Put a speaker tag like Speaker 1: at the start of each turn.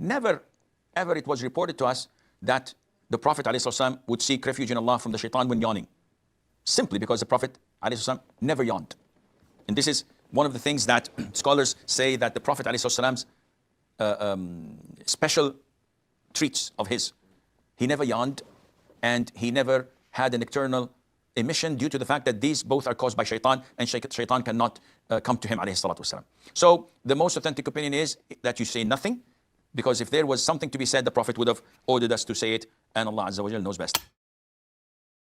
Speaker 1: never, ever it was reported to us that the Prophet ﷺ would seek refuge in Allah from the shaitan when yawning. Simply because the Prophet ﷺ never yawned. And this is one of the things that scholars say, that the Prophet ﷺ's special treats of his. He never yawned, and he never had an external emission, due to the fact that these both are caused by shaitan, and shaitan cannot come to him, alayhi salatu wasalam. So the most authentic opinion is that you say nothing, because if there was something to be said, the Prophet would have ordered us to say it, and Allah Azza wa Jal knows best.